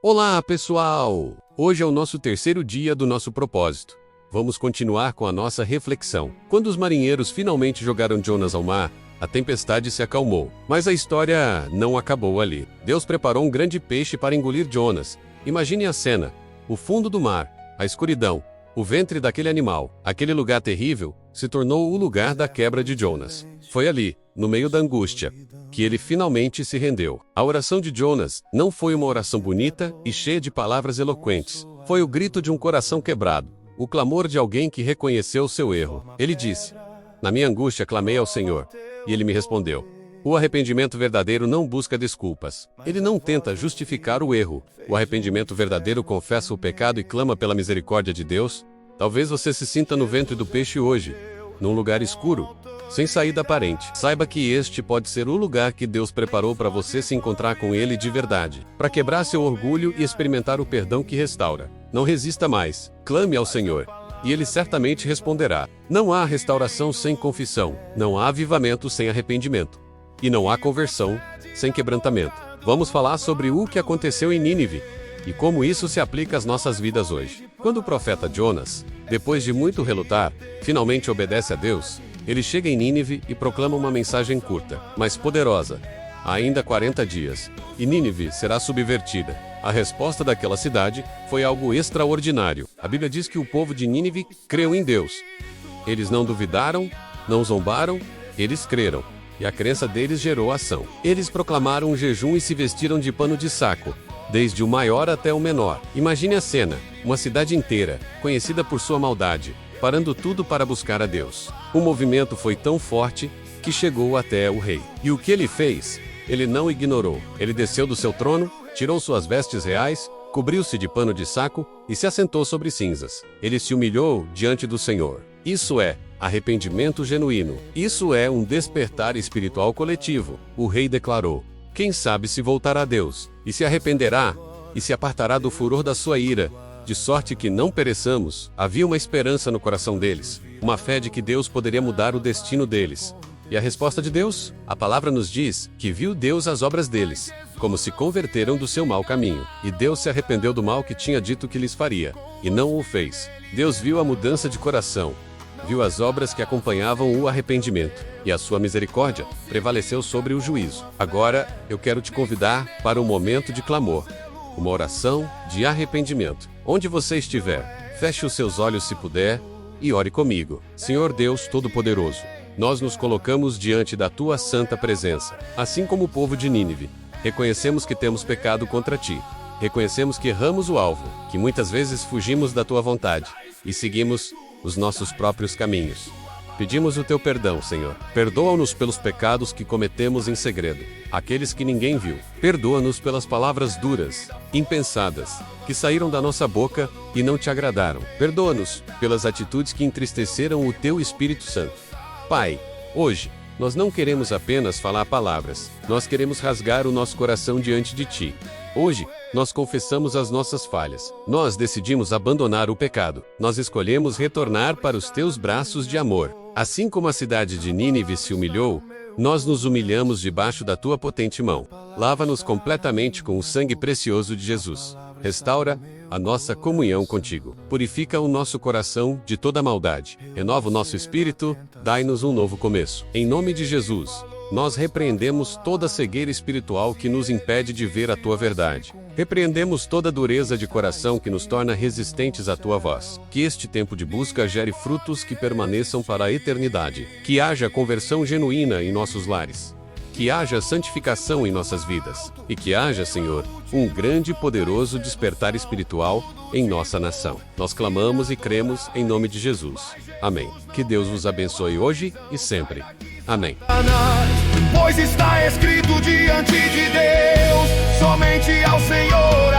Olá, pessoal! Hoje é o nosso terceiro dia do nosso propósito. Vamos continuar com a nossa reflexão. Quando os marinheiros finalmente jogaram Jonas ao mar, a tempestade se acalmou. Mas a história não acabou ali. Deus preparou um grande peixe para engolir Jonas. Imagine a cena: o fundo do mar, a escuridão, o ventre daquele animal. Aquele lugar terrível se tornou o lugar da quebra de Jonas. Foi ali, no meio da angústia, que ele finalmente se rendeu. A oração de Jonas não foi uma oração bonita e cheia de palavras eloquentes. Foi o grito de um coração quebrado, o clamor de alguém que reconheceu seu erro. Ele disse: "Na minha angústia clamei ao Senhor, e Ele me respondeu." O arrependimento verdadeiro não busca desculpas. Ele não tenta justificar o erro. O arrependimento verdadeiro confessa o pecado e clama pela misericórdia de Deus. Talvez você se sinta no ventre do peixe hoje, num lugar escuro, sem saída aparente. Saiba que este pode ser o lugar que Deus preparou para você se encontrar com Ele de verdade, para quebrar seu orgulho e experimentar o perdão que restaura. Não resista mais. Clame ao Senhor, e Ele certamente responderá. Não há restauração sem confissão, não há avivamento sem arrependimento, e não há conversão sem quebrantamento. Vamos falar sobre o que aconteceu em Nínive e como isso se aplica às nossas vidas hoje. Quando o profeta Jonas, depois de muito relutar, finalmente obedece a Deus, ele chega em Nínive e proclama uma mensagem curta, mas poderosa. Há ainda 40 dias, e Nínive será subvertida. A resposta daquela cidade foi algo extraordinário. A Bíblia diz que o povo de Nínive creu em Deus. Eles não duvidaram, não zombaram, eles creram. E a crença deles gerou ação. Eles proclamaram um jejum e se vestiram de pano de saco, desde o maior até o menor. Imagine a cena: uma cidade inteira, conhecida por sua maldade, parando tudo para buscar a Deus. O movimento foi tão forte que chegou até o rei. E o que ele fez? Ele não ignorou. Ele desceu do seu trono, tirou suas vestes reais, cobriu-se de pano de saco e se assentou sobre cinzas. Ele se humilhou diante do Senhor. Isso é arrependimento genuíno. Isso é um despertar espiritual coletivo. O rei declarou: "Quem sabe se voltará a Deus, e se arrependerá, e se apartará do furor da sua ira, de sorte que não pereçamos." Havia uma esperança no coração deles, uma fé de que Deus poderia mudar o destino deles. E a resposta de Deus? A palavra nos diz que viu Deus as obras deles, como se converteram do seu mau caminho. E Deus se arrependeu do mal que tinha dito que lhes faria, e não o fez. Deus viu a mudança de coração, viu as obras que acompanhavam o arrependimento, e a sua misericórdia prevaleceu sobre o juízo. Agora, eu quero te convidar para um momento de clamor, uma oração de arrependimento. Onde você estiver, feche os seus olhos se puder, e ore comigo. Senhor Deus Todo-Poderoso, nós nos colocamos diante da Tua santa presença, assim como o povo de Nínive. Reconhecemos que temos pecado contra Ti. Reconhecemos que erramos o alvo, que muitas vezes fugimos da Tua vontade, e seguimos os nossos próprios caminhos. Pedimos o Teu perdão, Senhor. Perdoa-nos pelos pecados que cometemos em segredo, aqueles que ninguém viu. Perdoa-nos pelas palavras duras, impensadas, que saíram da nossa boca e não Te agradaram. Perdoa-nos pelas atitudes que entristeceram o Teu Espírito Santo. Pai, hoje, nós não queremos apenas falar palavras, nós queremos rasgar o nosso coração diante de Ti. Hoje, nós confessamos as nossas falhas. Nós decidimos abandonar o pecado. Nós escolhemos retornar para os Teus braços de amor. Assim como a cidade de Nínive se humilhou, nós nos humilhamos debaixo da Tua potente mão. Lava-nos completamente com o sangue precioso de Jesus. Restaura a nossa comunhão contigo. Purifica o nosso coração de toda maldade. Renova o nosso espírito, dai-nos um novo começo. Em nome de Jesus, nós repreendemos toda cegueira espiritual que nos impede de ver a Tua verdade. Repreendemos toda dureza de coração que nos torna resistentes à Tua voz. Que este tempo de busca gere frutos que permaneçam para a eternidade. Que haja conversão genuína em nossos lares. Que haja santificação em nossas vidas. E que haja, Senhor, um grande e poderoso despertar espiritual em nossa nação. Nós clamamos e cremos em nome de Jesus. Amém. Que Deus vos abençoe hoje e sempre. Amém. Pois está escrito diante de Deus, somente ao Senhor